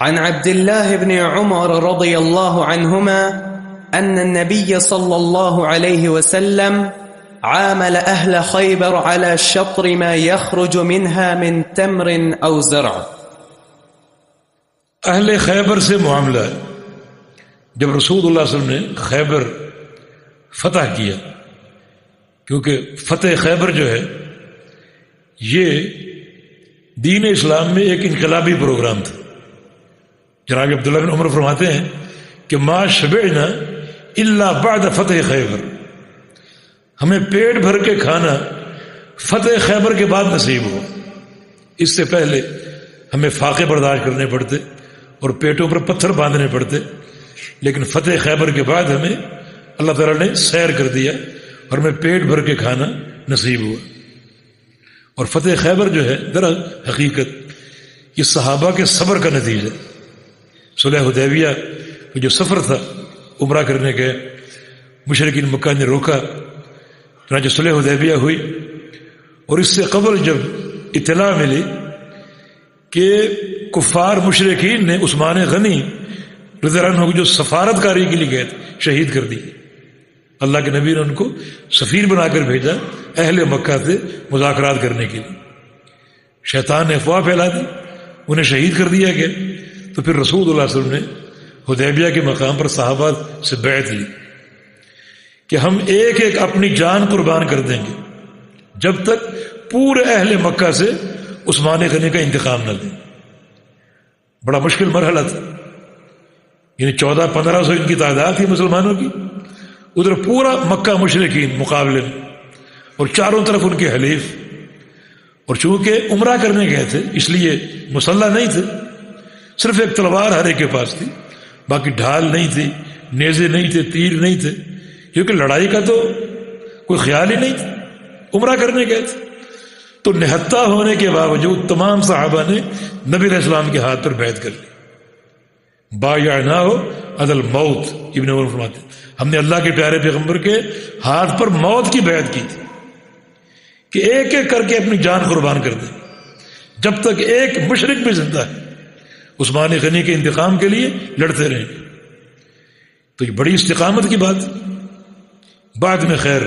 عن عبد الله بن عمر رضي الله عنهما أن النبي صلى الله عليه وسلم عامل أهل خيبر على شطر ما يخرج منها من تمر أو زرع. اہل خیبر سے معاملہ ہے. جب رسول اللہ صلی اللہ علیہ وسلم نے خیبر فتح کیا، کیونکہ فتح خیبر جو ہے یہ دین اسلام میں ایک انقلابی پروگرام تھا. جناب عبداللہ بن عمر فرماتے ہیں کہ ما شبعنا الا بعد فتح خیبر، ہمیں پیٹ بھر کے کھانا فتح خیبر کے بعد نصیب ہوا. اس سے پہلے ہمیں فاقے برداشت کرنے پڑتے اور پیٹوں پر پتھر باندھنے پڑتے، لیکن فتح خیبر کے بعد ہمیں اللہ تعالیٰ نے سیر کر دیا اور ہمیں پیٹ بھر کے کھانا نصیب ہوا. اور فتح خیبر جو ہے در حقیقت یہ صحابہ کے صبر کا نتیجہ. صلح حدیبیہ کا جو سفر تھا عمرہ کرنے کے، مشرکین مکہ نے روکا، چنانچہ صلح حدیبیہ ہوئی. اور اس سے قبل جب اطلاع ملی کہ کفار مشرکین نے عثمان غنی رضی اللہ عنہ کو جو سفارت کاری کے لیے گئے تھے شہید کر دی، اللہ کے نبی نے ان کو سفیر بنا کر بھیجا اہل مکہ سے مذاکرات کرنے کے لیے. شیطان نے افواہ پھیلا دی، انہیں شہید کر دیا گیا. تو پھر رسول اللہ صلی اللہ علیہ وسلم نے حدیبیہ کے مقام پر صحابہ سے بیعت لی کہ ہم ایک ایک اپنی جان قربان کر دیں گے جب تک پورے اہل مکہ سے عثمان غنی کا انتقام نہ دیں. بڑا مشکل مرحلہ تھا، یعنی 1400-1500 ان کی تعداد تھی مسلمانوں کی، ادھر پورا مکہ مشرکین مقابلے میں اور چاروں طرف ان کے حلیف. اور چونکہ عمرہ کرنے گئے تھے اس لیے مسلح نہیں تھے، صرف ایک تلوار ہر ایک کے پاس تھی، باقی ڈھال نہیں تھی، نیزے نہیں تھے، تیر نہیں تھے، کیونکہ لڑائی کا تو کوئی خیال ہی نہیں تھا. عمرہ کرنے گئے تھے. تو نہتہ ہونے کے باوجود تمام صحابہ نے نبی علیہ السلام کے ہاتھ پر بیعت کر لی. بایعناہ علی الموت، ابن عمر فرماتے ہم نے اللہ کے پیارے پیغمبر کے ہاتھ پر موت کی بیعت کی تھی کہ ایک ایک کر کے اپنی جان قربان کر دیں جب تک ایک مشرک بھی زندہ ہے، عثمان غنی کے انتقام کے لیے لڑتے رہیں. تو یہ بڑی استقامت کی بات. بعد میں خیر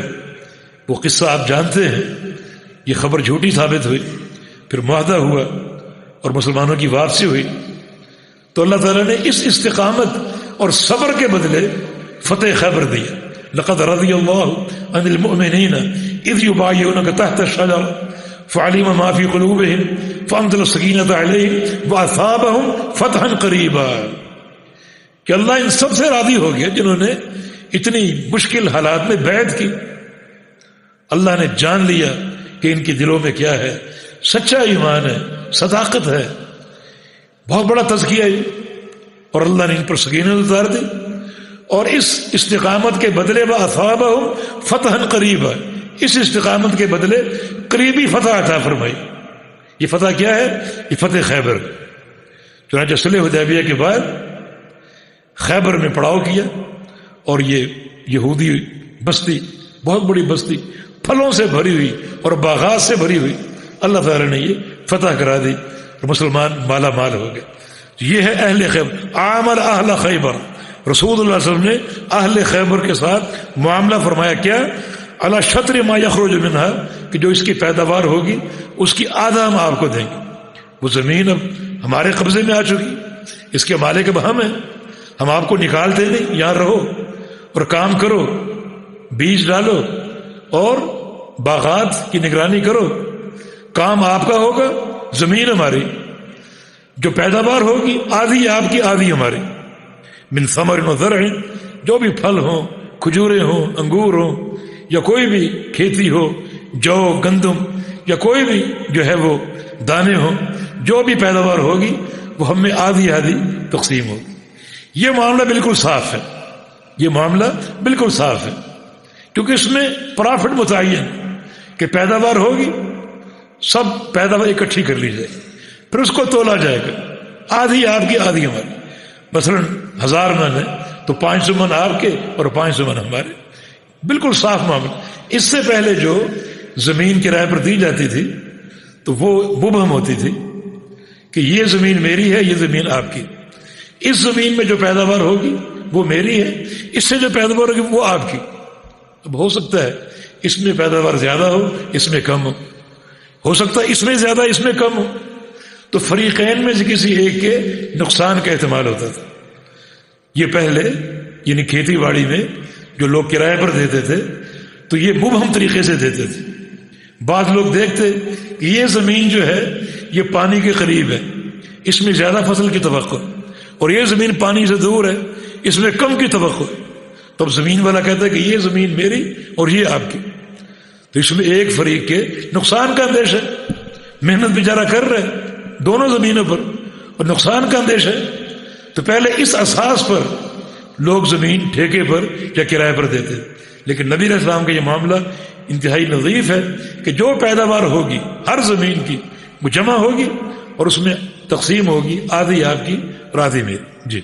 وہ قصہ آپ جانتے ہیں، یہ خبر جھوٹی ثابت ہوئی، پھر معاہدہ ہوا اور مسلمانوں کی واپسی ہوئی. تو اللہ تعالیٰ نے اس استقامت اور صبر کے بدلے فتح خیبر دیا. لقد رضی اللہ عن المؤمنین اذ یبایعونک تحت الشجرۃ فعلم ما فی قلوبهم فانزل السکینۃ علیہم واثابهم فتحا قریبا. کہ اللہ ان سب سے راضی ہو گیا جنہوں نے اتنی مشکل حالات میں بیعت کی. اللہ نے جان لیا کہ ان کے دلوں میں کیا ہے، سچا ایمان ہے، صداقت ہے، بہت بڑا تزکیہ ہے. اور اللہ نے ان پر سکینت اتار دی اور اس استقامت کے بدلے واثابهم فتحا قریبا، اس استقامت کے بدلے قریبی فتح عطا فرمائی. یہ فتح کیا ہے؟ یہ فتح خیبر. چنانچہ صلح حدیبیہ کے بعد خیبر میں پڑاؤ کیا اور یہ یہودی بستی، بہت بڑی بستی، پھلوں سے بھری ہوئی اور باغات سے بھری ہوئی، اللہ تعالیٰ نے یہ فتح کرا دی اور مسلمان مالا مال ہو گئے. یہ ہے اہل خیبر. عامل اہل خیبر، رسول اللہ صلی اللہ علیہ وسلم نے اہل خیبر کے ساتھ معاملہ فرمایا. کیا؟ علی شطر ما یخرج منہا، کہ جو اس کی پیداوار ہوگی اس کی آدھا ہم آپ کو دیں گے. وہ زمین اب ہمارے قبضے میں آ چکی، اس کے مالک اب ہم ہیں، ہم آپ کو نکالتے نہیں، یہاں رہو اور کام کرو، بیج ڈالو اور باغات کی نگرانی کرو. کام آپ کا ہوگا، زمین ہماری، جو پیداوار ہوگی آدھی آپ کی آدھی ہماری. من ثمر و زرع، جو بھی پھل ہوں، کھجوریں ہوں، انگور ہوں، یا کوئی بھی کھیتی ہو، جو گندم یا کوئی بھی جو ہے وہ دانے ہوں، جو بھی پیداوار ہوگی وہ ہم میں آدھی آدھی تقسیم ہوگی. یہ معاملہ بالکل صاف ہے، یہ معاملہ بالکل صاف ہے، کیونکہ اس میں پرافٹ متعین کہ پیداوار ہوگی، سب پیداوار اکٹھی کر لی جائے گی، پھر اس کو تولا جائے گا، آدھی آپ کی آدھی ہماری. مثلا 1000 من ہے تو 500 من آپ کے اور 500 من ہمارے. بالکل صاف معاملہ. اس سے پہلے جو زمین کرائے پر دی جاتی تھی تو وہ مبہم ہوتی تھی کہ یہ زمین میری ہے، یہ زمین آپ کی. اس زمین میں جو پیداوار ہوگی وہ میری ہے، اس سے جو پیداوار ہوگی وہ آپ کی. اب ہو سکتا ہے اس میں پیداوار زیادہ ہو، اس میں کم ہو سکتا ہے اس میں زیادہ اس میں کم ہو، تو فریقین میں سے کسی ایک کے نقصان کا احتمال ہوتا تھا. یہ پہلے یعنی کھیتی باڑی میں جو لوگ کرائے پر دیتے تھے تو یہ مبہم طریقے سے دیتے تھے. بعض لوگ دیکھتے کہ یہ زمین جو ہے یہ پانی کے قریب ہے، اس میں زیادہ فصل کی توقع، اور یہ زمین پانی سے دور ہے، اس میں کم کی توقع. تب زمین والا کہتا ہے کہ یہ زمین میری اور یہ آپ کی. تو اس میں ایک فریق کے نقصان کا اندیش ہے، محنت بیچارہ کر رہے دونوں زمینوں پر اور نقصان کا اندیش ہے. تو پہلے اس اساس پر لوگ زمین ٹھیکے پر یا کرائے پر دیتے، لیکن نبی علیہ السلام کا یہ معاملہ انتہائی نظیف ہے کہ جو پیداوار ہوگی ہر زمین کی وہ جمع ہوگی اور اس میں تقسیم ہوگی، آدھی آپ کی اور آدھی میری. جی.